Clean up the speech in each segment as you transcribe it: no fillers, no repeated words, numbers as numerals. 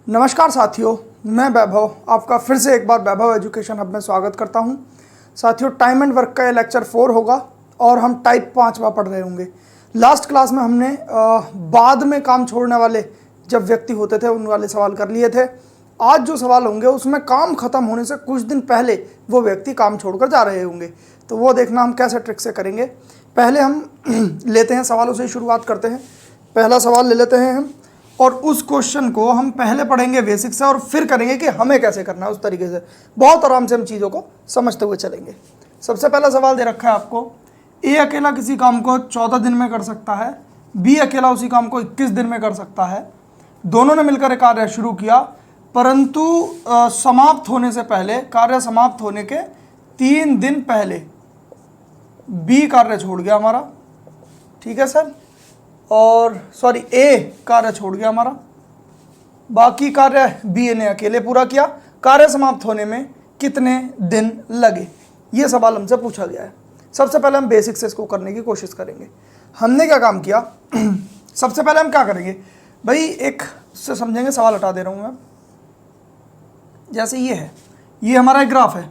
नमस्कार साथियों, मैं वैभव आपका फिर से एक बार वैभव एजुकेशन हब में स्वागत करता हूं। साथियों, टाइम एंड वर्क का ये लेक्चर 4 होगा और हम टाइप 5वां पढ़ रहे होंगे। लास्ट क्लास में हमने बाद में काम छोड़ने वाले जब व्यक्ति होते थे उन वाले सवाल कर लिए थे। आज जो सवाल होंगे उसमें काम खत्म होने से कुछ दिन पहले वो व्यक्ति काम छोड़कर जा रहे होंगे, तो वो देखना हम कैसे ट्रिक से करेंगे। पहले हम लेते हैं सवालों से ही शुरुआत करते हैं। पहला सवाल ले लेते हैं हम, और उस क्वेश्चन को हम पहले पढ़ेंगे बेसिक से और फिर करेंगे कि हमें कैसे करना है। उस तरीके से बहुत आराम से हम चीज़ों को समझते हुए चलेंगे। सबसे पहला सवाल दे रखा है आपको, ए अकेला किसी काम को 14 दिन में कर सकता है, बी अकेला उसी काम को 21 दिन में कर सकता है। दोनों ने मिलकर एक कार्य शुरू किया, परंतु समाप्त होने से पहले, कार्य समाप्त होने के 3 दिन पहले बी कार्य छोड़ गया हमारा। ठीक है सर, और सॉरी ए कार्य छोड़ गया हमारा, बाकी कार्य बी ने अकेले पूरा किया। कार्य समाप्त होने में कितने दिन लगे, ये सवाल हमसे पूछा गया है। सबसे पहले हम बेसिक से इसको करने की कोशिश करेंगे। हमने क्या काम किया सबसे पहले हम क्या करेंगे भाई, एक से समझेंगे। सवाल हटा दे रहा हूँ मैं। जैसे ये है, ये हमारा एक ग्राफ है,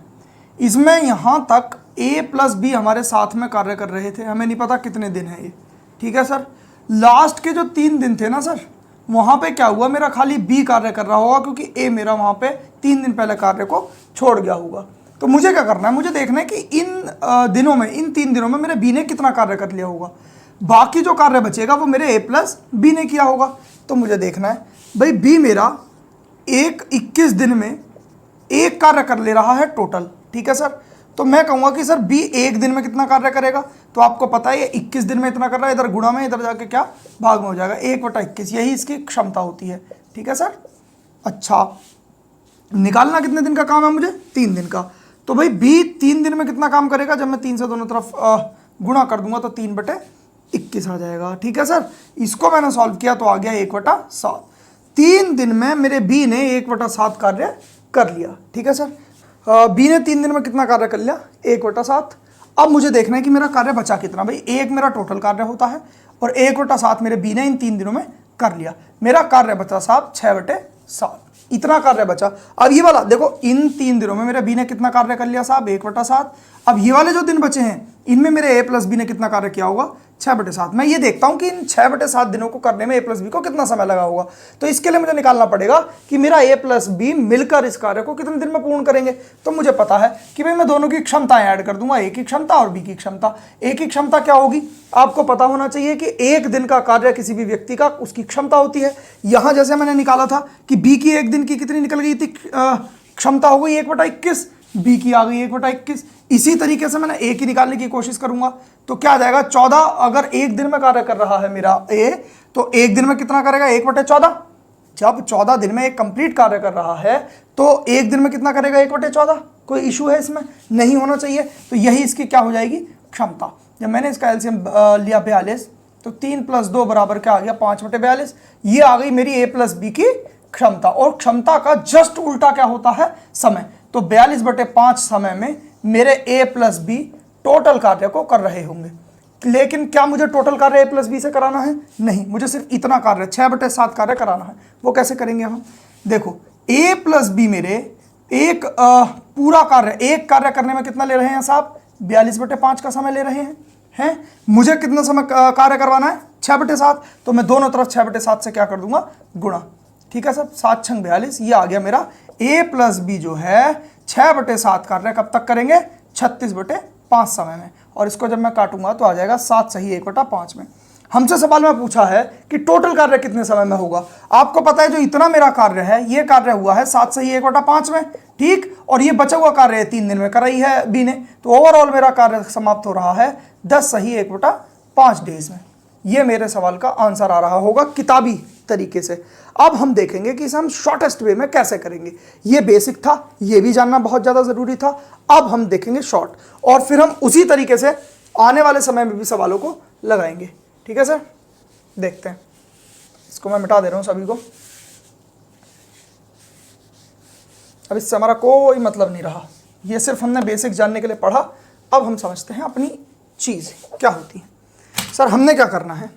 इसमें यहाँ तक ए प्लस बी हमारे साथ में कार्य कर रहे थे। हमें नहीं पता कितने दिन है ये। ठीक है सर, लास्ट के जो 3 दिन थे ना सर, वहाँ पे क्या हुआ, मेरा खाली बी कार्य कर रहा होगा क्योंकि ए मेरा वहाँ पे 3 दिन पहले कार्य को छोड़ गया होगा। तो मुझे क्या करना है, मुझे देखना है कि इन दिनों में, इन 3 दिनों में मेरे बी ने कितना कार्य कर लिया होगा। बाकी जो कार्य बचेगा वो मेरे ए प्लस बी ने किया होगा। तो मुझे देखना है भाई, बी मेरा 21 दिन में एक कार्य कर ले रहा है टोटल। ठीक है सर, तो मैं कहूँगा कि सर बी एक दिन में कितना कार्य करेगा। तो आपको पता है ये 21 दिन में इतना कर रहा है, इधर गुणा में, इधर जाके क्या भाग में हो जाएगा, 1/21, यही इसकी क्षमता होती है। ठीक है सर। अच्छा, निकालना कितने दिन का काम है मुझे, 3 दिन का। तो भाई बी 3 दिन में कितना काम करेगा, जब मैं 3 से दोनों तरफ गुणा कर दूंगा तो 3/21 आ जाएगा। ठीक है सर, इसको मैंने सॉल्व किया तो आ गया 1/7। 3 दिन में मेरे बी ने 1/7 कार्य कर लिया। ठीक है सर, बी ने 3 दिन में कितना कार्य कर लिया, 1/7। अब मुझे देखना है कि मेरा कार्य बचा कितना। भाई एक मेरा टोटल कार्य होता है और 1/7 मेरे बी ने इन 3 दिनों में कर लिया। मेरा कार्य बचा साहब 6/7, इतना कार्य बचा। अब ये वाला देखो, इन 3 दिनों में मेरे बी ने कितना कार्य कर लिया साहब, 1/7। अब ये वाले जो दिन बचे हैं इनमें मेरे ए प्लस बी ने कितना कार्य किया होगा, 6/7। मैं ये देखता हूं कि इन 6/7 दिनों को करने में ए प्लस बी को कितना समय लगा होगा। तो इसके लिए मुझे निकालना पड़ेगा कि मेरा ए प्लस बी मिलकर इस कार्य को कितने दिन में पूर्ण करेंगे। तो मुझे पता है कि भाई मैं दोनों की क्षमताएं ऐड कर दूंगा, ए की क्षमता और बी की क्षमता। ए की क्षमता क्या होगी, आपको पता होना चाहिए कि एक दिन का कार्य किसी भी व्यक्ति का उसकी क्षमता होती है। यहां जैसे मैंने निकाला था कि बी की एक दिन की कितनी निकल गई थी क्षमता, हो गई 1/21, बी की आ गई 1/21। इसी तरीके से मैंने ए की निकालने की कोशिश करूंगा तो क्या आ जाएगा, 14। अगर एक दिन में कार्य कर रहा है मेरा ए, तो एक दिन में कितना करेगा, 1/14। जब 14 दिन में एक कंप्लीट कार्य कर रहा है तो एक दिन में कितना करेगा, 1/14। कोई इशू है इसमें, नहीं होना चाहिए। तो यही इसकी क्या हो जाएगी, क्षमता। जब मैंने इसका एलसीएम लिया 42, तो 3 + 2 बराबर क्या आ गया, 5/42। ये आ गई मेरी ए प्लस बी की क्षमता। और क्षमता का जस्ट उल्टा क्या होता है, समय। तो 42/5 समय में मेरे ए प्लस बी टोटल कार्य को कर रहे होंगे। लेकिन क्या मुझे टोटल कार्य ए प्लस बी से कराना है, नहीं, मुझे सिर्फ इतना कार्य 6/7 कार्य कराना है। वो कैसे करेंगे हम, देखो ए प्लस बी मेरे एक पूरा कार्य, एक कार्य करने में कितना ले रहे हैं साहब, 42/5 का समय ले रहे हैं। मुझे कितना समय कार्य करवाना है, 6/7। तो मैं दोनों तरफ 6/7 से क्या कर दूंगा, गुणा। ठीक है सर, 7 × 42, ये आ गया मेरा ए प्लस बी जो है 6/7 कार्य कब तक करेंगे, 36/5 समय में। और इसको जब मैं काटूंगा तो आ जाएगा 7 सही 1/5 में। हमसे सवाल में पूछा है कि टोटल कार्य कितने समय में होगा। आपको पता है जो इतना मेरा कार्य है, ये कार्य हुआ है 7 सही 1/5 में। ठीक, और ये बचा हुआ कार्य 3 दिन में कराई है बी ने। तो ओवरऑल मेरा कार्य समाप्त हो रहा है 10 सही 1/5 डेज में। ये मेरे सवाल का आंसर आ रहा होगा किताबी तरीके से। अब हम देखेंगे कि इसे हम शॉर्टेस्ट वे में कैसे करेंगे। ये बेसिक था, ये भी जानना बहुत ज़्यादा ज़रूरी था। अब हम देखेंगे शॉर्ट, और फिर हम उसी तरीके से आने वाले समय में भी सवालों को लगाएंगे। ठीक है सर, देखते हैं। इसको मैं मिटा दे रहा हूँ सभी को। अब इससे हमारा कोई मतलब नहीं रहा, ये सिर्फ हमने बेसिक जानने के लिए पढ़ा। अब हम समझते हैं अपनी चीज़ क्या होती है। सर हमने क्या करना है,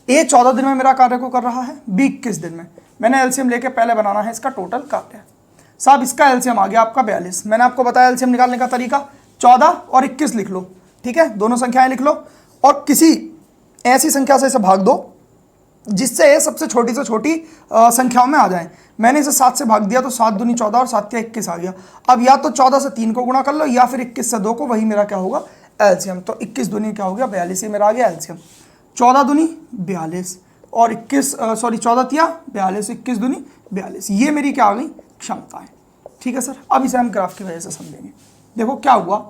ए 14 दिन में मेरा कार्य को कर रहा है, बी 21 दिन में। मैंने एलसीएम लेके पहले बनाना है इसका टोटल कार्य। साहब इसका एलसीएम आ गया आपका 42। मैंने आपको बताया एलसीएम निकालने का तरीका, 14 और 21 लिख लो, ठीक है, दोनों संख्याएं लिख लो और किसी ऐसी संख्या से इसे भाग दो जिससे ये सबसे छोटी से छोटी संख्याओं में आ जाए। मैंने इसे 7 से भाग दिया तो 7 दूनी 14 और 7 या 21 आ गया। अब या तो 14 से 3 को गुणा कर लो या फिर 21 से 2 को, वही मेरा क्या होगा एलसीएम। तो 21 दूनी क्या हो गया 42, ये मेरा आ गया एलसीएम। 14 दूनी 42 और 14 तिया 42, 21 दूनी 42, ये मेरी क्या आ गई क्षमता है। ठीक है सर, अब इसे हम ग्राफ की वजह से समझेंगे। देखो क्या हुआ,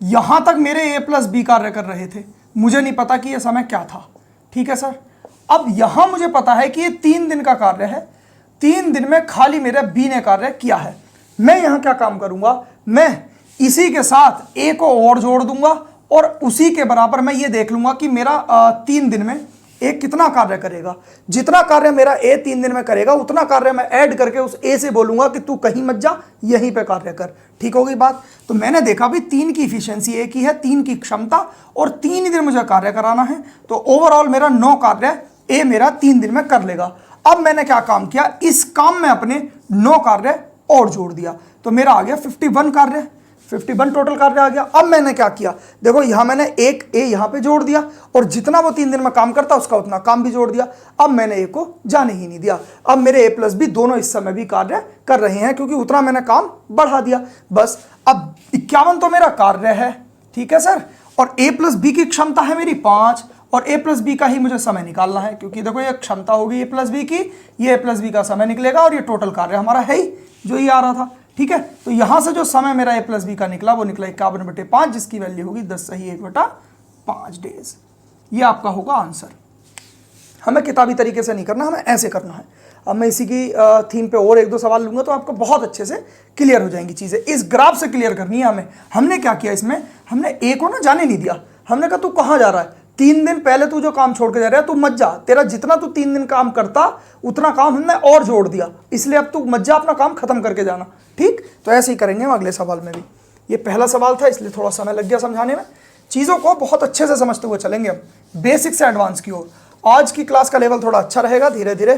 यहां तक मेरे ए प्लस बी कार्य कर रहे थे, मुझे नहीं पता कि यह समय क्या था। ठीक है सर, अब यहां मुझे पता है कि ये 3 दिन का कार्य है, 3 दिन में खाली मेरे बी ने कार्य किया है। मैं यहां क्या काम करूंगा, मैं इसी के साथ ए को और जोड़ दूंगा और उसी के बराबर मैं ये देख लूंगा कि मेरा 3 दिन में ए कितना कार्य करेगा। जितना कार्य मेरा ए 3 दिन में करेगा उतना कार्य मैं ऐड करके उस ए से बोलूंगा कि तू कहीं मत जा, यहीं पे कार्य कर। ठीक हो गई बात। तो मैंने देखा भी 3 की इफिशियंसी ए की है, 3 की क्षमता और 3 ही दिन मुझे कार्य कराना है, तो ओवरऑल मेरा 9 कार्य ए मेरा 3 दिन में कर लेगा। अब मैंने क्या काम किया, इस काम में अपने 9 कार्य और जोड़ दिया, तो मेरा आ गया 51 कार्य, 51 टोटल कार्य आ गया। अब मैंने क्या किया, देखो यहां मैंने एक ए यहां पे जोड़ दिया और जितना वो 3 दिन में काम करता उसका उतना काम भी जोड़ दिया। अब मैंने ए को जाने ही नहीं दिया। अब मेरे ए प्लस बी दोनों इस समय भी कार्य कर रहे हैं क्योंकि उतना मैंने काम बढ़ा दिया। बस अब 51 तो मेरा कार्य है, ठीक है सर, और ए प्लस बी की क्षमता है मेरी 5 और ए प्लस बी का ही मुझे समय निकालना है क्योंकि देखो ये क्षमता होगी ए प्लस बी की, ये ए प्लस बी का समय निकलेगा और ये टोटल कार्य हमारा है ही जो ये आ रहा था। ठीक है, तो यहां से जो समय मेरा ए प्लस बी का निकला वो निकला 51/5, जिसकी वैल्यू होगी 10 सही 1/5 डेज। ये आपका होगा आंसर। हमें किताबी तरीके से नहीं करना, हमें ऐसे करना है। अब मैं इसी की थीम पे और 1-2 सवाल लूंगा तो आपको बहुत अच्छे से क्लियर हो जाएंगी चीजें। इस ग्राफ से क्लियर करनी है हमें। हमने क्या किया, इसमें हमने ए को ना जाने नहीं दिया। हमने कहा तू कहां जा रहा है, 3 दिन पहले तू जो काम छोड़ के जा रहा है तू मत जा, तेरा जितना तू 3 दिन काम करता उतना काम हमने और जोड़ दिया, इसलिए अब तू मत जा, अपना काम खत्म करके जाना। ठीक, तो ऐसे ही करेंगे हम अगले सवाल में भी। ये पहला सवाल था इसलिए थोड़ा समय लग गया समझाने में। चीज़ों को बहुत अच्छे से समझते हुए चलेंगे हम बेसिक से एडवांस की ओर। आज की क्लास का लेवल थोड़ा अच्छा रहेगा, धीरे धीरे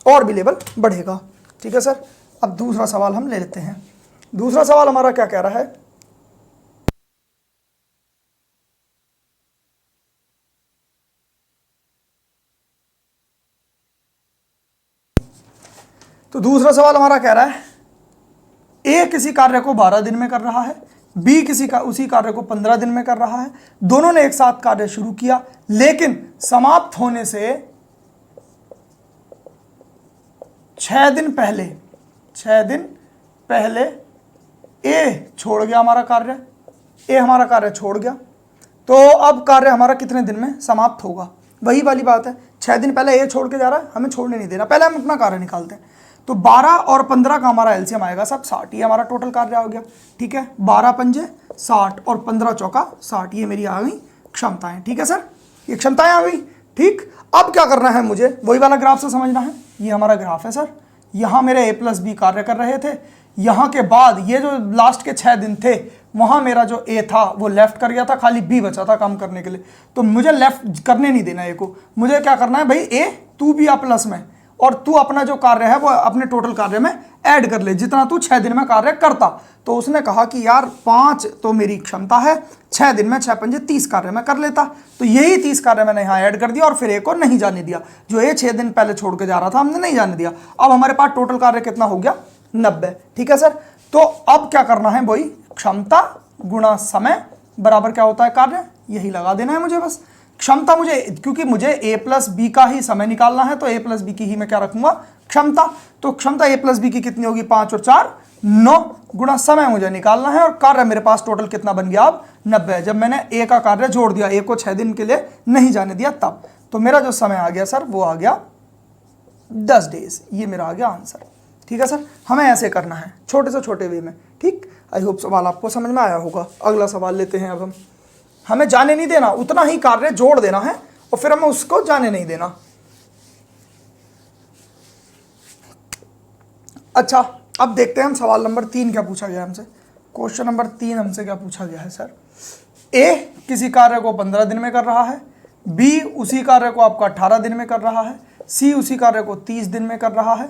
और भी लेवल बढ़ेगा। ठीक है सर, अब दूसरा सवाल हम ले लेते हैं। दूसरा सवाल हमारा क्या कह रहा है, तो दूसरा सवाल हमारा कह रहा है ए किसी कार्य को 12 दिन में कर रहा है, बी उसी कार्य को 15 दिन में कर रहा है। दोनों ने एक साथ कार्य शुरू किया लेकिन समाप्त होने से 6 दिन पहले ए छोड़ गया हमारा कार्य, ए हमारा कार्य छोड़ गया। तो अब कार्य हमारा कितने दिन में समाप्त होगा, वही वाली बात है। 6 दिन पहले ए छोड़ के जा रहा है, हमें छोड़ने नहीं देना, पहले हम अपना कार्य निकालते हैं। तो 12 और 15 का हमारा एलसीएम आएगा सब 60, ये हमारा टोटल कार्य हो गया। ठीक है, 12 पंजे 60 और 15 चौका 60, ये मेरी आ गई क्षमताएं। ठीक है सर, ये क्षमताएं आ गई। ठीक, अब क्या करना है मुझे, वही वाला ग्राफ से समझना है। ये हमारा ग्राफ है सर, यहाँ मेरे ए प्लस बी कार्य कर रहे थे, यहाँ के बाद ये जो लास्ट के 6 दिन थे वहाँ मेरा जो ए था वो लेफ्ट कर गया था, खाली बी बचा था काम करने के लिए। तो मुझे लेफ्ट करने नहीं देना ए को, मुझे क्या करना है भाई, ए तू भी आ प्लस में और तू अपना जो कार्य है वो अपने टोटल कार्य में ऐड कर ले जितना तू 6 दिन में कार्य करता। तो उसने कहा कि यार 5 तो मेरी क्षमता है, 6 दिन में 6 पंजे 30 कार्य में कर लेता। तो यही 30 कार्य मैंने यहाँ ऐड कर दिया और फिर ए को नहीं जाने दिया, जो ए 6 दिन पहले छोड़ के जा रहा था हमने नहीं जाने दिया। अब हमारे पास टोटल कार्य कितना हो गया 90। ठीक है सर, तो अब क्या करना है, वही क्षमता गुणा समय बराबर क्या होता है कार्य, यही लगा देना है मुझे बस। क्षमता मुझे, क्योंकि मुझे ए प्लस बी का ही समय निकालना है तो ए प्लस बी की ही मैं क्या रखूंगा क्षमता। तो क्षमता ए प्लस बी की कितनी होगी, 5 और 4 9 गुणा समय मुझे निकालना है और कार्य मेरे पास टोटल कितना बन गया अब 90। जब मैंने ए का कार्य जोड़ दिया, ए को 6 दिन के लिए नहीं जाने दिया तब, तो मेरा जो समय आ गया सर वो आ गया 10 डेज, ये मेरा आ गया आंसर। ठीक है सर, हमें ऐसे करना है छोटे से छोटे वे में। ठीक, आई होप सवाल आपको समझ में आया होगा। अगला सवाल लेते हैं अब हमें जाने नहीं देना, उतना ही कार्य जोड़ देना है और फिर हमें उसको जाने नहीं देना। अच्छा, अब देखते हैं हम सवाल नंबर 3 क्या पूछा गया हमसे। क्वेश्चन नंबर 3 हमसे क्या पूछा गया है सर, ए किसी कार्य को 15 दिन में कर रहा है, बी उसी कार्य को आपका 18 दिन में कर रहा है, सी उसी कार्य को 30 दिन में कर रहा है,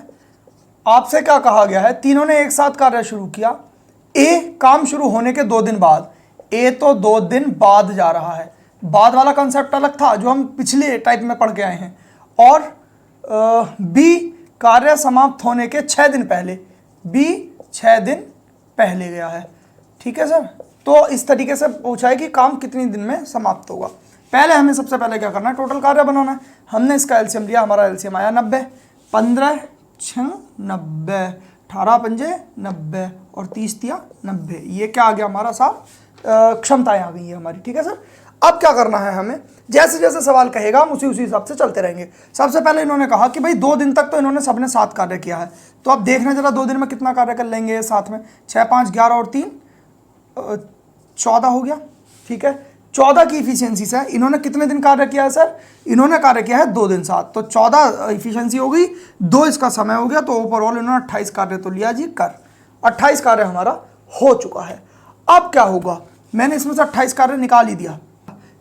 आपसे क्या कहा गया है, तीनों ने एक साथ कार्य शुरू किया। ए काम शुरू होने के 2 दिन बाद, ए तो 2 दिन बाद जा रहा है, बाद वाला कंसेप्ट अलग था जो हम पिछले टाइप में पढ़ के आए हैं। और बी कार्य समाप्त होने के 6 दिन पहले, बी 6 दिन पहले गया है। ठीक है सर, तो इस तरीके से पूछा है कि काम कितने दिन में समाप्त होगा। पहले हमें सबसे पहले क्या करना है, टोटल कार्य बनाना है। हमने इसका एलसीएम लिया, हमारा एलसीएम आया 90, 15 6 90, 18 पंजे 90 और 30 तिया 90। ये क्या आ गया हमारा साहब, क्षमताएं आ गई है हमारी। ठीक है सर, अब क्या करना है हमें, जैसे जैसे सवाल कहेगा हम उसी हिसाब से चलते रहेंगे। सबसे पहले इन्होंने कहा कि भाई 2 दिन तक तो इन्होंने सबने 7 कार्य किया है, तो अब देखना जरा 2 दिन में कितना कार्य कर लेंगे साथ में। 6 5 11 और 3 14 हो गया। ठीक है, 14 की इफिशियंसी से इन्होंने कितने दिन कार्य किया है सर, इन्होंने कार्य किया है 2 दिन साथ, तो 14 इफिशियंसी हो गई, 2 इसका समय हो गया, तो ओवरऑल इन्होंने 28 कार्य तो लिया जी कर। 28 कार्य हमारा हो चुका है। अब क्या होगा, मैंने इसमें से 28 कार्य निकाल ही दिया,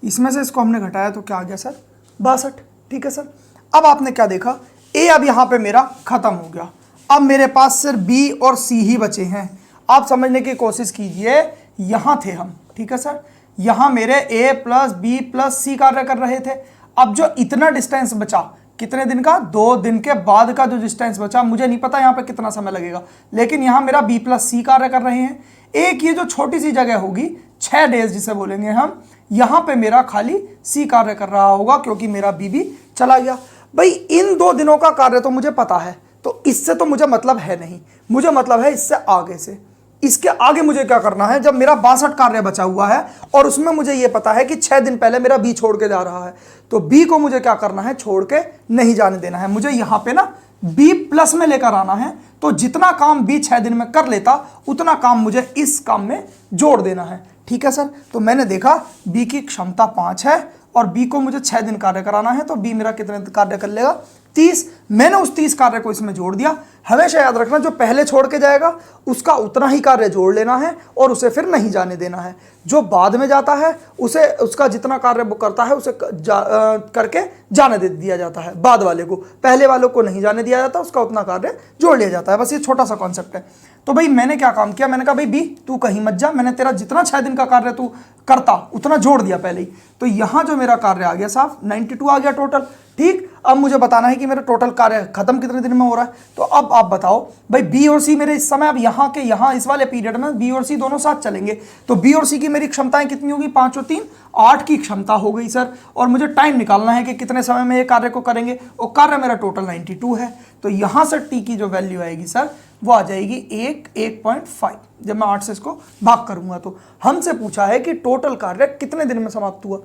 इसमें से इसको हमने घटाया तो क्या आ गया सर 62। ठीक है सर, अब आपने क्या देखा, ए अब यहाँ पे मेरा खत्म हो गया, अब मेरे पास सिर्फ बी और सी ही बचे हैं। आप समझने की कोशिश कीजिए, यहाँ थे हम। ठीक है सर, यहाँ मेरे ए प्लस बी प्लस सी कार्य कर रहे थे। अब जो इतना डिस्टेंस बचा, कितने दिन का, 2 दिन के बाद का जो डिस्टेंस बचा, मुझे नहीं पता यहाँ पे कितना समय लगेगा, लेकिन यहाँ मेरा बी प्लस सी कार्य कर रहे हैं। एक ये जो छोटी सी जगह होगी 6 डेज जिसे बोलेंगे हम, यहाँ पे मेरा खाली सी कार्य कर रहा होगा क्योंकि मेरा बी भी चला गया। भाई इन 2 दिनों का कार्य तो मुझे पता है, तो इससे तो मुझे मतलब है नहीं, मुझे मतलब है इससे आगे से। इसके आगे मुझे क्या करना है, जब मेरा 62 कार्य बचा हुआ है और उसमें मुझे यह पता है कि 6 दिन पहले मेरा बी छोड़ के जा रहा है, तो बी को मुझे क्या करना है, छोड़ के नहीं जाने देना है। मुझे यहाँ पे ना बी प्लस में लेकर आना है, तो जितना काम बी 6 दिन में कर लेता उतना काम मुझे इस काम में जोड़ देना है। ठीक है सर, तो मैंने देखा बी की क्षमता 5 है और बी को मुझे 6 दिन कार्य कराना है, तो बी मेरा कितने कार्य कर लेगा, 30। मैंने उस 30 कार्य को इसमें जोड़ दिया। हमेशा याद रखना, जो पहले छोड़ के जाएगा उसका उतना ही कार्य जोड़ लेना है और उसे फिर नहीं जाने देना है। जो बाद में जाता है उसे उसका जितना कार्य वो करता है उसे करके जाने दे दिया जाता है, बाद वाले को, पहले वालों को नहीं जाने दिया जाता, उसका उतना कार्य जोड़ लिया जाता है। बस ये छोटा सा कॉन्सेप्ट है। तो भाई मैंने क्या काम किया, मैंने कहा भाई बी तू कहीं मत जा, मैंने तेरा जितना 6 दिन का कार्य तू करता उतना जोड़ दिया पहले ही। तो यहाँ जो मेरा कार्य आ गया साहब 92 आ गया टोटल। ठीक, अब मुझे बताना है कि मेरा टोटल कार्य खत्म कितने दिन में हो रहा है। तो अब आप बताओ भाई बी और सी मेरे इस समय, अब यहाँ के यहाँ इस वाले पीरियड में बी और सी दोनों साथ चलेंगे, तो बी और सी की मेरी क्षमताएं कितनी होगी, 5 और 3 8 की क्षमता हो गई सर। और मुझे टाइम निकालना है कि कितने समय में ये कार्य को करेंगे, और कार्य मेरा टोटल 92 है। तो यहाँ से टी की जो वैल्यू आएगी सर वो आ जाएगी 1.5। जब मैं 8 से इसको भाग करूंगा तो हमसे पूछा है कि टोटल कार्य कितने दिन में समाप्त हुआ।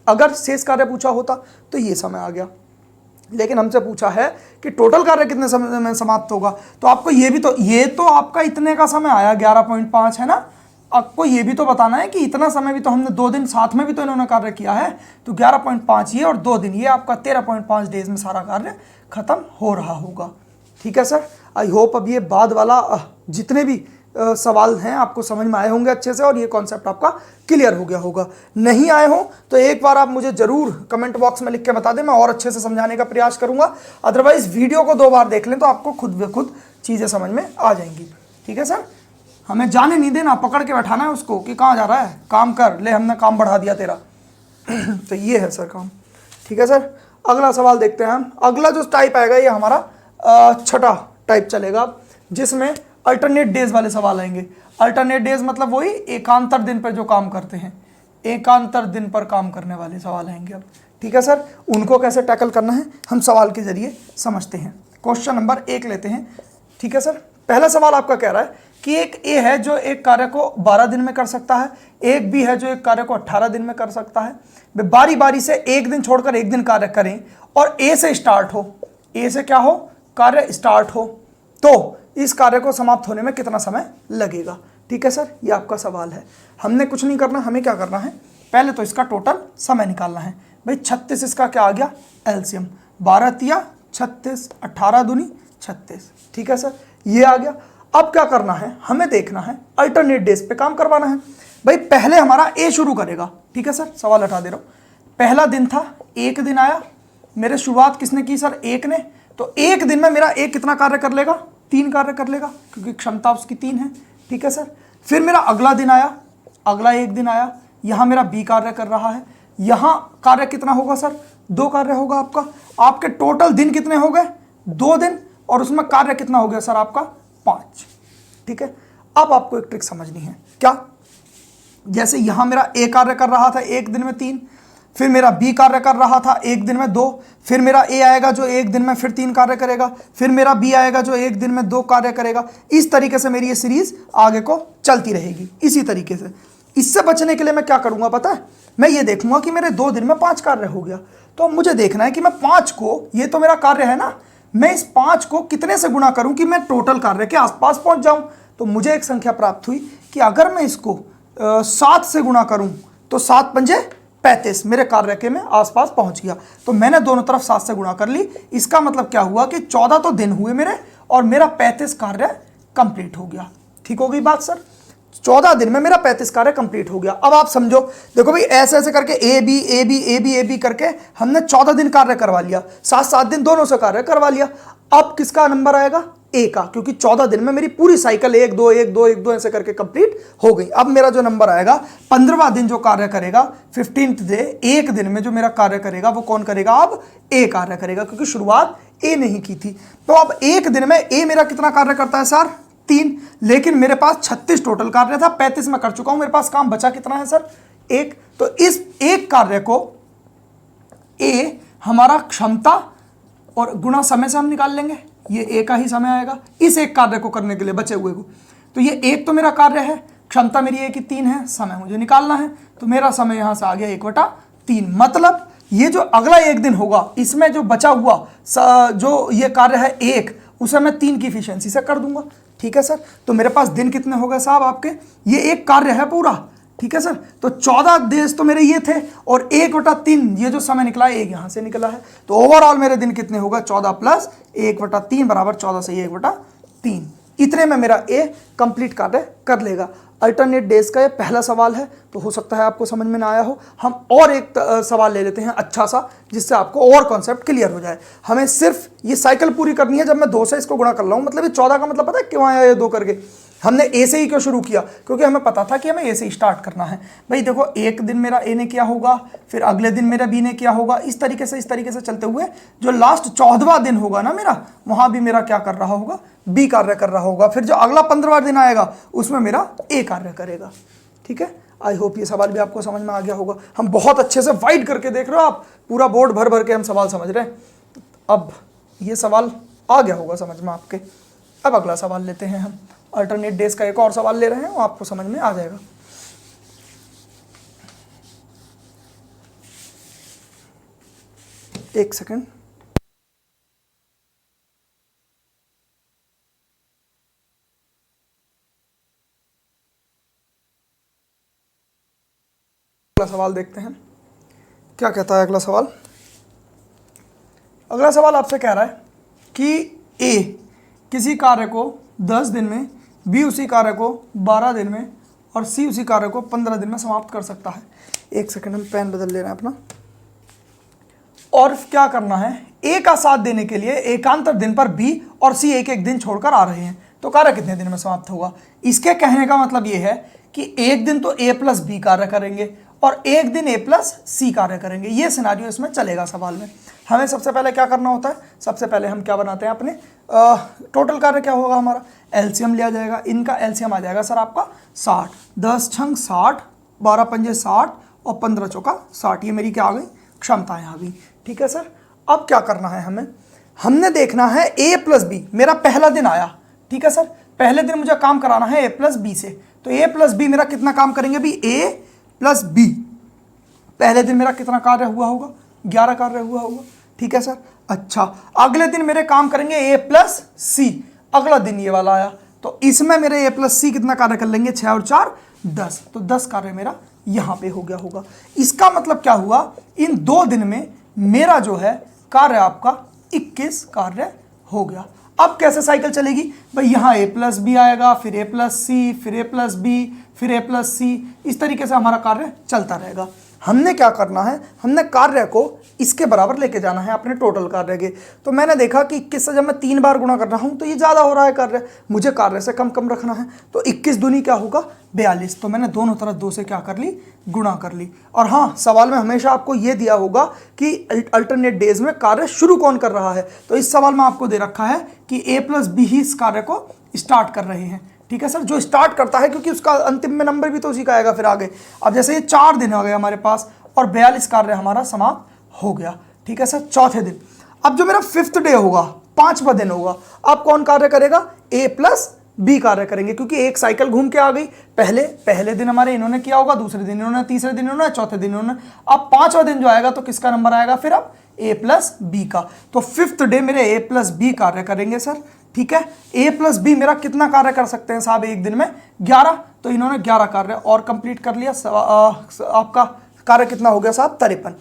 अगर शेष कार्य पूछा होता तो ये समय आ गया, लेकिन हमसे पूछा है कि टोटल कार्य कितने समय में समाप्त होगा। तो आपको ये भी तो, ये तो आपका इतने का समय आया 11.5 है ना, आपको ये भी तो बताना है कि इतना समय भी तो हमने 2 दिन साथ में भी तो इन्होंने कार्य किया है, तो 11.5 ये और 2 दिन ये, आपका 13.5 डेज में सारा कार्य खत्म हो रहा होगा। ठीक है सर, आई होप अब ये बाद वाला जितने भी सवाल हैं आपको समझ में आए होंगे अच्छे से, और ये कॉन्सेप्ट आपका क्लियर हो गया होगा। नहीं आए हो तो एक बार आप मुझे जरूर कमेंट बॉक्स में लिख के बता दें, मैं और अच्छे से समझाने का प्रयास करूंगा। अदरवाइज वीडियो को 2 बार देख लें तो आपको खुद ब खुद चीज़ें समझ में आ जाएंगी। ठीक है सर, हमें जाने नहीं देना, पकड़ के बैठाना है उसको कि कहाँ जा रहा है, काम कर ले, हमने काम बढ़ा दिया तेरा। तो ये है सर काम। ठीक है सर, अगला सवाल देखते हैं हम। अगला जो टाइप आएगा ये हमारा 6ठा टाइप चलेगा, जिसमें अल्टरनेट डेज वाले सवाल आएंगे। अल्टरनेट डेज मतलब वही एकांतर दिन पर जो काम करते हैं, एकांतर दिन पर काम करने वाले सवाल आएंगे अब। ठीक है सर, उनको कैसे टैकल करना है हम सवाल के जरिए समझते हैं। क्वेश्चन नंबर 1 लेते हैं। ठीक है सर, पहला सवाल आपका कह रहा है कि एक ए है जो एक कार्य को 12 दिन में कर सकता है, एक बी है जो एक कार्य को 18 दिन में कर सकता है। वे बारी बारी से एक दिन छोड़कर एक दिन कार्य करें और ए से स्टार्ट हो, ए से क्या हो, कार्य स्टार्ट हो, तो इस कार्य को समाप्त होने में कितना समय लगेगा। ठीक है सर, ये आपका सवाल है। हमने कुछ नहीं करना, हमें क्या करना है, पहले तो इसका टोटल समय निकालना है। भाई 36 इसका क्या आ गया, एलसीएम, 12 तिया 36, 18 दूनी 36। ठीक है सर, ये आ गया। अब क्या करना है, हमें देखना है अल्टरनेट डेज पे काम करवाना है। भाई पहले हमारा ए शुरू करेगा। ठीक है सर, सवाल हटा दे रहा हूँ। पहला दिन था, एक दिन आया, मेरे शुरुआत किसने की सर, एक ने, तो एक दिन में मेरा एक कितना कार्य कर लेगा, 3 कार्य कर लेगा क्योंकि क्षमता उसकी 3 है। ठीक है सर। फिर मेरा अगला दिन आया, अगला एक दिन आया, यहाँ मेरा बी कार्य कर रहा है, यहाँ कार्य कितना होगा सर? 2 कार्य होगा आपका। आपके टोटल दिन कितने हो गए? 2 दिन, और उसमें कार्य कितना हो गया सर आपका? 5। ठीक है। अब आपको एक ट्रिक समझनी है। क्या? जैसे यहां मेरा ए कार्य कर रहा था एक दिन में 3, फिर मेरा बी कार्य कर रहा था एक दिन में 2, फिर मेरा ए आएगा जो एक दिन में फिर 3 कार्य करेगा, फिर मेरा बी आएगा जो एक दिन में 2 कार्य करेगा। इस तरीके से मेरी ये सीरीज आगे को चलती रहेगी इसी तरीके से। इससे बचने के लिए मैं क्या करूंगा पता है? मैं ये देखूंगा कि मेरे 2 दिन में 5 कार्य हो गया, तो अब मुझे देखना है कि मैं 5 को, ये तो मेरा कार्य है ना, मैं इस 5 को कितने से गुणा करूं कि मैं टोटल कार्य के आसपास पहुंच जाऊं। तो मुझे एक संख्या प्राप्त हुई कि अगर मैं इसको 7 से गुणा करूं तो 7 पंजे 35, मेरे कार्य के मैं आसपास पहुंच गया। तो मैंने दोनों तरफ 7 से गुणा कर ली। इसका मतलब क्या हुआ कि 14 तो दिन हुए मेरे और मेरा 35 कार्य कंप्लीट हो गया। ठीक हो गई बात सर? 14 दिन में मेरा 35 कार्य कंप्लीट हो गया। अब आप समझो, देखो भाई ऐसे ऐसे करके A B A B A B A B करके हमने 14 दिन कार्य करवा लिया, 7 दिन दोनों से कार्य करवा लिया। अब किसका नंबर आएगा? ए का, क्योंकि 14 दिन में मेरी पूरी साइकिल 1 2 1 2 1 2 ऐसे करके कंप्लीट हो गई। अब मेरा जो नंबर आएगा 15वां दिन जो कार्य करेगा, 15th डे, एक दिन में जो मेरा कार्य करेगा वो कौन करेगा? अब ए कार्य करेगा, क्योंकि शुरुआत ए नहीं की थी। तो अब एक दिन में ए मेरा कितना कार्य करता है सर? 3। लेकिन मेरे पास 36 टोटल कार्य था, 35 में कर चुका हूं, मेरे पास काम बचा कितना है सर? 1। तो इस एक कार्य को ए हमारा क्षमता और गुणा समय से हम निकाल लेंगे, ये ए का ही समय आएगा इस एक कार्य को करने के लिए, बचे हुए को। तो ये एक तो मेरा कार्य है, क्षमता मेरी ए की 3 है, समय मुझे निकालना है, तो मेरा समय यहां से आ गया 1/3। मतलब ये जो अगला एक दिन होगा इसमें जो बचा हुआ जो ये कार्य है 1, उसे मैं 3 की इफिशियंसी से कर दूंगा। ठीक है सर। तो मेरे पास दिन कितने हो गए साहब आपके? ये एक कार्य है पूरा। ठीक है सर। तो 14 देश तो मेरे ये थे और 1/3 ये जो समय निकला है एक यहां से निकला है। तो ओवरऑल मेरे दिन कितने होगा? 14 + 1/3 बराबर 14 से 1/3। इतने में मेरा ए कंप्लीट कार्य कर लेगा। अल्टरनेट डेज का ये पहला सवाल है, तो हो सकता है आपको समझ में ना आया हो। हम और एक सवाल ले लेते हैं अच्छा सा, जिससे आपको और कॉन्सेप्ट क्लियर हो जाए। हमें सिर्फ ये साइकिल पूरी करनी है। जब मैं 2 से इसको गुणा कर रहा हूँ, मतलब ये 14 का मतलब पता है क्यों आया ये 2 करके? हमने ए से ही क्यों शुरू किया? क्योंकि हमें पता था कि हमें ए से स्टार्ट करना है। भाई देखो, एक दिन मेरा ए ने किया होगा, फिर अगले दिन मेरा बी ने किया होगा, इस तरीके से चलते हुए जो लास्ट 14वां दिन होगा ना मेरा, वहां भी मेरा क्या कर रहा होगा? बी कार्य कर रहा होगा। फिर जो अगला 15वां दिन आएगा उसमें मेरा ए कार्य करेगा। ठीक है। आई होप ये सवाल भी आपको समझ में आ गया होगा। हम बहुत अच्छे से वाइड करके देख रहे हो आप, पूरा बोर्ड भर भर के हम सवाल समझ रहे हैं। अब ये सवाल आ गया होगा समझ में आपके। अब अगला सवाल लेते हैं हम। अल्टरनेट डेज का एक और सवाल ले रहे हैं, वो आपको समझ में आ जाएगा। एक सेकंड। अगला सवाल देखते हैं क्या कहता है अगला सवाल। अगला सवाल आपसे कह रहा है कि ए किसी कार्य को 10 दिन में, बी उसी कार्य को 12 दिन में और सी उसी कार्य को 15 दिन में समाप्त कर सकता है। एक सेकंड, हम पेन बदल ले रहे हैं अपना। और क्या करना है? ए का साथ देने के लिए एकांतर दिन पर बी और सी एक एक दिन छोड़कर आ रहे हैं, तो कार्य कितने दिन में समाप्त होगा? इसके कहने का मतलब ये है कि एक दिन तो ए प्लस बी कार्य करेंगे और एक दिन ए प्लस सी कार्य करेंगे। ये सिनारियो इसमें चलेगा सवाल में। हमें सबसे पहले क्या करना होता है? सबसे पहले हम क्या बनाते हैं अपने टोटल कार्य क्या होगा हमारा? एलसीएम लिया जाएगा। इनका एलसीएम आ जाएगा सर आपका 60। 10 छंग 60, 12 पंजे 60 और 15 चौका 60। ये मेरी क्या आ गई? क्षमताएं आ गई। ठीक है सर। अब क्या करना है हमें? हमने देखना है ए प्लस बी। मेरा पहला दिन आया। ठीक है सर। पहले दिन मुझे काम कराना है ए प्लस बी से, तो ए प्लस बी मेरा कितना काम करेंगे भी? ए प्लस बी। पहले दिन मेरा कितना कार्य हुआ होगा? 11 कार्य हुआ होगा। ठीक है सर। अच्छा, अगले दिन मेरे काम करेंगे ए प्लस सी। अगला दिन ये वाला आया, तो इसमें मेरे ए प्लस सी कितना कार्य कर लेंगे? 6 और 4 10। तो 10 कार्य मेरा यहां पे हो गया होगा। इसका मतलब क्या हुआ? इन 2 दिन में मेरा जो है कार्य आपका 21 कार्य हो गया। अब कैसे साइकिल चलेगी भाई? यहाँ ए प्लस बी आएगा, फिर ए प्लस सी, फिर ए प्लस बी, फिर ए प्लस सी, इस तरीके से हमारा कार्य चलता रहेगा। हमने क्या करना है, हमने कार्य को इसके बराबर लेके जाना है अपने टोटल कार्य के। तो मैंने देखा कि 21 से जब मैं 3 बार गुणा कर रहा हूँ तो ये ज़्यादा हो रहा है कार्य, मुझे कार्य से कम कम रखना है। तो 21 दूनी क्या होगा 42। तो मैंने दोनों तरफ 2 से क्या कर ली, गुणा कर ली। और हाँ, सवाल में हमेशा आपको ये दिया होगा कि अल्टरनेट डेज में कार्य शुरू कौन कर रहा है। तो इस सवाल में आपको दे रखा है कि a + b ही इस कार्य को स्टार्ट कर रहे हैं। ठीक है सर, जो स्टार्ट करता है क्योंकि उसका अंतिम में नंबर भी तो उसी का आएगा फिर आगे। अब जैसे ये 4 दिन हो गए हमारे पास और 42 कार्य हमारा समाप्त हो गया। ठीक है सर, चौथे दिन। अब जो मेरा 5th डे होगा, 5वां दिन होगा, अब कौन कार्य करेगा, a + b कार्य करेंगे, क्योंकि एक साइकिल घूम के आ गई। पहले दिन हमारे इन्होंने किया होगा, दूसरे दिन इन्होंने, तीसरे दिन इन्होंने, चौथे दिन इन्होंने। अब 5वां दिन जो आएगा तो किसका नंबर आएगा फिर अब a + b का। तो 5th डे मेरे a + b कार्य करेंगे सर। ठीक है, a + b मेरा कितना कार्य कर सकते हैं साहब एक दिन में, 11। तो इन्होंने 11 कार्य और कंप्लीट कर लिया। आपका कार्य कितना हो गया साहब, 53।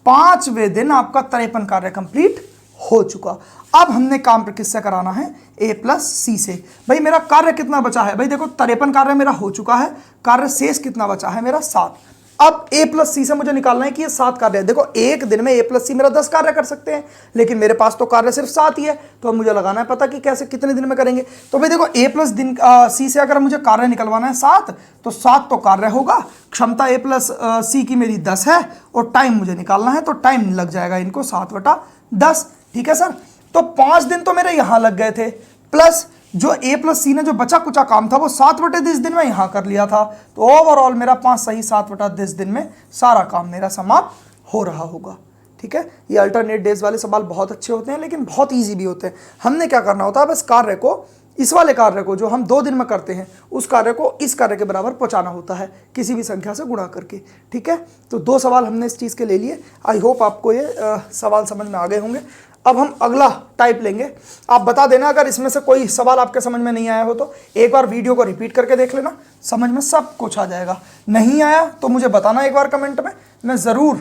5वें दिन आपका 53 कार्य कंप्लीट हो चुका। अब हमने काम किससे कराना है, a + c से। भाई मेरा कार्य कितना बचा है, भाई देखो 53 कार्य मेरा हो चुका है, कार्य शेष कितना बचा है मेरा 7। अब a + c से मुझे निकालना है कि ये 7 कार्य है। देखो एक दिन में a + c मेरा 10 कार्य कर सकते हैं, लेकिन मेरे पास तो कार्य सिर्फ 7 ही है। तो अब मुझे लगाना है पता कि कैसे कितने दिन में करेंगे। तो भाई देखो a + c से अगर मुझे कार्य निकलवाना है 7, तो 7 तो कार्य होगा। क्षमता a + c की मेरी 10 है और टाइम मुझे निकालना है, तो टाइम लग जाएगा इनको 7/10। ठीक है सर, तो 5 दिन तो मेरे यहाँ लग गए थे, प्लस जो a + c ने जो बचा कुचा काम था वो 7/10 दिन में यहाँ कर लिया था। तो ओवरऑल मेरा 5 सही 7/10 दिन में सारा काम मेरा समाप्त हो रहा होगा। ठीक है, ये अल्टरनेट डेज वाले सवाल बहुत अच्छे होते हैं, लेकिन बहुत ईजी भी होते हैं। हमने क्या करना होता है, बस कार्य को, इस वाले कार्य को जो हम 2 दिन में करते हैं, उस कार्य को इस कार्य के बराबर पहुंचाना होता है किसी भी संख्या से गुणा करके। ठीक है, तो 2 सवाल हमने इस चीज़ के ले लिए। आई होप आपको ये सवाल समझ में आ गए होंगे। अब हम अगला टाइप लेंगे। आप बता देना अगर इसमें से कोई सवाल आपके समझ में नहीं आया हो तो एक बार वीडियो को रिपीट करके देख लेना, समझ में सब कुछ आ जाएगा। नहीं आया तो मुझे बताना एक बार कमेंट में, मैं ज़रूर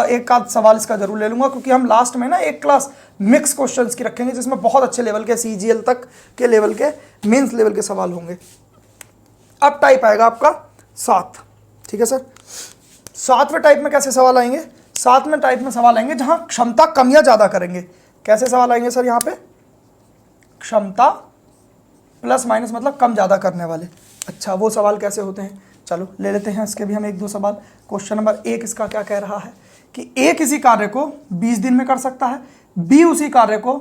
एक आध सवाल इसका जरूर ले लूँगा, क्योंकि हम लास्ट में ना एक क्लास मिक्स क्वेश्चंस की रखेंगे जिसमें बहुत अच्छे लेवल के CGL तक के लेवल के मेंस लेवल के सवाल होंगे। अब टाइप आएगा आपका 7। ठीक है सर, 7वें टाइप में कैसे सवाल आएंगे, 7वें टाइप में सवाल आएंगे जहां क्षमता कम या ज्यादा करेंगे। कैसे सवाल आएंगे सर, यहाँ पे क्षमता प्लस माइनस मतलब कम ज्यादा करने वाले। अच्छा, वो सवाल कैसे होते हैं, चलो ले लेते हैं इसके भी हम 1-2 सवाल। क्वेश्चन नंबर 1 इसका क्या कह रहा है कि A किसी कार्य को 20 दिन में कर सकता है, B उसी कार्य को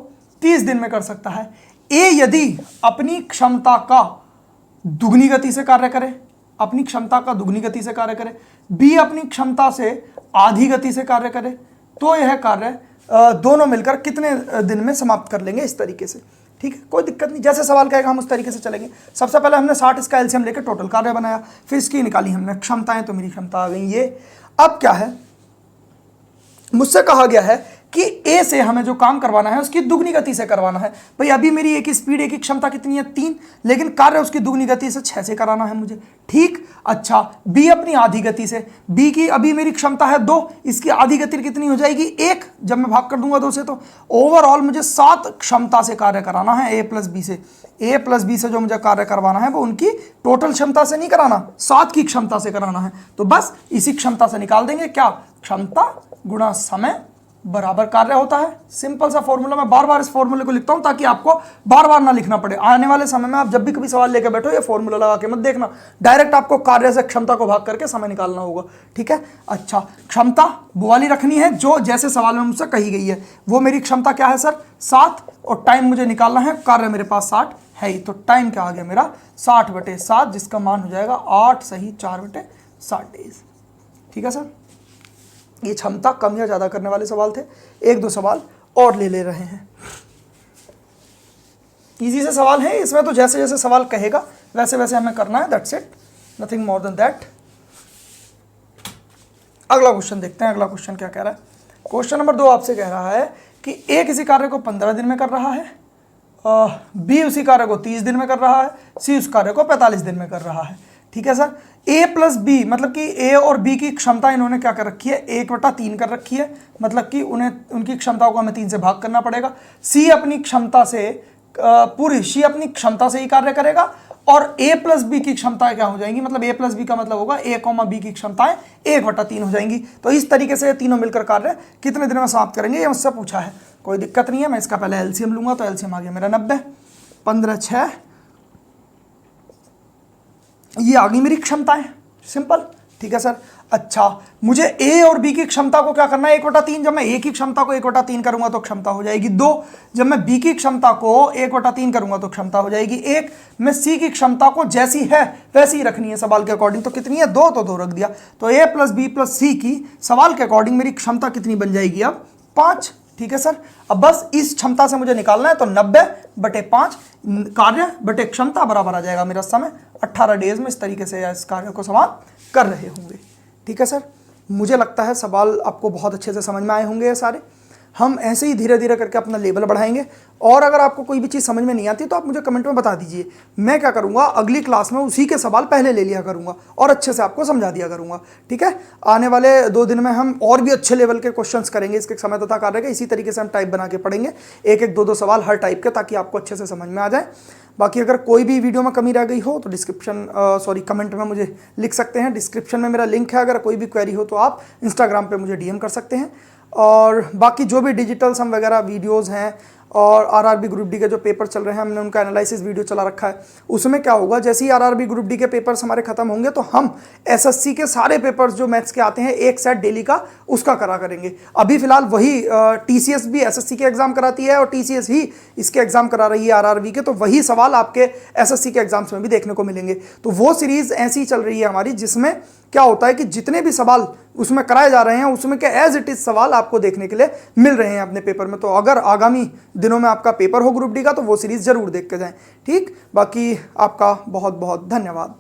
30 दिन में कर सकता है। A यदि अपनी क्षमता का दुगनी गति से कार्य करे, अपनी क्षमता का दुगनी गति से कार्य करे, B अपनी क्षमता से आधी गति से कार्य करे, तो यह कार्य दोनों मिलकर कितने दिन में समाप्त कर लेंगे, इस तरीके से। ठीक है, कोई दिक्कत नहीं, जैसे सवाल कहेगा हम उस तरीके से चलेंगे। सबसे पहले हमने 60 इसका एलसीएम लेकर टोटल कार्य बनाया, फिर इसकी निकाली हमने क्षमताएं, तो मेरी क्षमता आ गई ये। अब क्या है, मुझसे कहा गया है कि A से हमें जो काम करवाना है उसकी दुगनी गति से करवाना है। भाई अभी मेरी A की स्पीड, A की क्षमता कितनी है 3, लेकिन कार्य उसकी दुगनी गति से 6 से कराना है मुझे। ठीक, अच्छा B अपनी आधी गति से, B की अभी मेरी क्षमता है 2, इसकी आधी गति कितनी हो जाएगी 1, जब मैं भाग कर दूंगा 2 से। तो ओवरऑल मुझे 7 क्षमता से कार्य कराना है A + B से। A + B से जो मुझे कार्य करवाना है वो उनकी टोटल क्षमता से नहीं कराना, 7 की क्षमता से कराना है। तो बस इसी क्षमता से निकाल देंगे, क्या, क्षमता गुणा समय बराबर कार्य होता है। सिंपल सा फॉर्मूला, मैं बार बार इस फॉर्मूले को लिखता हूं ताकि आपको बार बार ना लिखना पड़े। आने वाले समय में आप जब भी कभी सवाल लेकर बैठो ये फॉर्मूला लगा के मत देखना, डायरेक्ट आपको कार्य से क्षमता को भाग करके समय निकालना होगा। ठीक है, अच्छा क्षमता वो वाली रखनी है जो जैसे सवाल में मुझसे कही गई है। वो मेरी क्षमता क्या है सर 7, और टाइम मुझे निकालना है, कार्य मेरे पास 60 है ही, तो टाइम क्या आ गया मेरा 60/7, जिसका मान हो जाएगा 8 सही 4/60 डेज। ठीक है सर, ये क्षमता कम या ज्यादा करने वाले सवाल थे। 1-2 सवाल और ले रहे हैं, इजी से सवाल है इसमें, तो जैसे जैसे सवाल कहेगा वैसे वैसे हमें करना है, that's it, nothing more than that. अगला क्वेश्चन देखते हैं, अगला क्वेश्चन क्या कह रहा है। क्वेश्चन नंबर 2 आपसे कह रहा है कि A किसी कार्य को 15 दिन में कर रहा है, B उसी कार्य को 30 दिन में कर रहा है, C उस कार्य को 45 दिन में कर रहा है। ठीक है सर, A + B मतलब कि A और B की क्षमता इन्होंने क्या कर रखी है 1/3 कर रखी है, मतलब कि उन्हें उनकी क्षमताओं को हमें 3 से भाग करना पड़ेगा। C अपनी क्षमता से पूरी C अपनी क्षमता से ही कार्य करेगा और a प्लस बी की क्षमताएं क्या हो जाएंगी, मतलब a प्लस बी का मतलब होगा a कॉमा बी की क्षमताएं 1/3 हो जाएंगी। तो इस तरीके से ये तीनों मिलकर कार्य कितने दिन में समाप्त करेंगे, ये मुझसे पूछा है। कोई दिक्कत नहीं है, मैं इसका पहले एलसीएम लूंगा, तो एलसीएम आ गया मेरा 90, 15 6, ये आ गई मेरी क्षमताएं, सिंपल, ठीक है सर। अच्छा, मुझे ए और बी की क्षमता को क्या करना है, 1/3। जब मैं ए की क्षमता को 1/3 करूंगा तो क्षमता हो जाएगी 2। जब मैं बी की क्षमता को 1/3 करूंगा तो क्षमता हो जाएगी 1। मैं सी की क्षमता को जैसी है वैसी ही रखनी है सवाल के अकॉर्डिंग, तो कितनी है 2, तो 2 रख दिया। तो ए प्लस बी प्लस सी की सवाल के अकॉर्डिंग मेरी क्षमता कितनी बन जाएगी अब 5, ठीक है सर। अब बस इस क्षमता से मुझे निकालना है, तो 90/5 कार्य बटे क्षमता बराबर आ जाएगा मेरा समय 18 डेज में इस तरीके से इस कार्य को समाप्त कर रहे होंगे, ठीक है सर। मुझे लगता है सवाल आपको बहुत अच्छे से समझ में आए होंगे ये सारे। हम ऐसे ही धीरे धीरे करके अपना लेवल बढ़ाएंगे, और अगर आपको कोई भी चीज़ समझ में नहीं आती तो आप मुझे कमेंट में बता दीजिए। मैं क्या करूँगा, अगली क्लास में उसी के सवाल पहले ले लिया करूँगा और अच्छे से आपको समझा दिया करूँगा, ठीक है। आने वाले 2 दिन में हम और भी अच्छे लेवल के क्वेश्चंस करेंगे इसके समय तथा कार्य के। इसी तरीके से हम टाइप बना के पढ़ेंगे, 1-1 2-2 सवाल हर टाइप के, ताकि आपको अच्छे से समझ में आ जाए। बाकी अगर कोई भी वीडियो में कमी रह गई हो तो कमेंट में मुझे लिख सकते हैं। डिस्क्रिप्शन में मेरा लिंक है, अगर कोई भी क्वेरी हो तो आप इंस्टाग्राम पे मुझे डीएम कर सकते हैं। और बाकी जो भी डिजिटल सम वगैरह वीडियोस हैं और आरआरबी ग्रुप डी के जो पेपर चल रहे हैं, हमने उनका एनालिसिस वीडियो चला रखा है। उसमें क्या होगा, जैसे ही आरआरबी ग्रुप डी के पेपर्स हमारे खत्म होंगे तो हम एसएससी के सारे पेपर्स जो मैथ्स के आते हैं, एक सेट डेली का, उसका करा करेंगे। अभी फिलहाल वही टीसीएस भी एसएससी के एग्जाम कराती है और टीसीएस ही इसके एग्जाम करा रही है आरआरबी के, तो वही सवाल आपके एसएससी के एग्जाम्स में भी देखने को मिलेंगे। तो वो सीरीज ऐसी चल रही है हमारी, जिसमें क्या होता है कि जितने भी सवाल उसमें कराए जा रहे हैं उसमें के एज इट इज सवाल आपको देखने के लिए मिल रहे हैं अपने पेपर में। तो अगर आगामी दिनों में आपका पेपर हो ग्रुप डी का तो वो सीरीज जरूर देख के जाएं, ठीक। बाकी आपका बहुत बहुत धन्यवाद।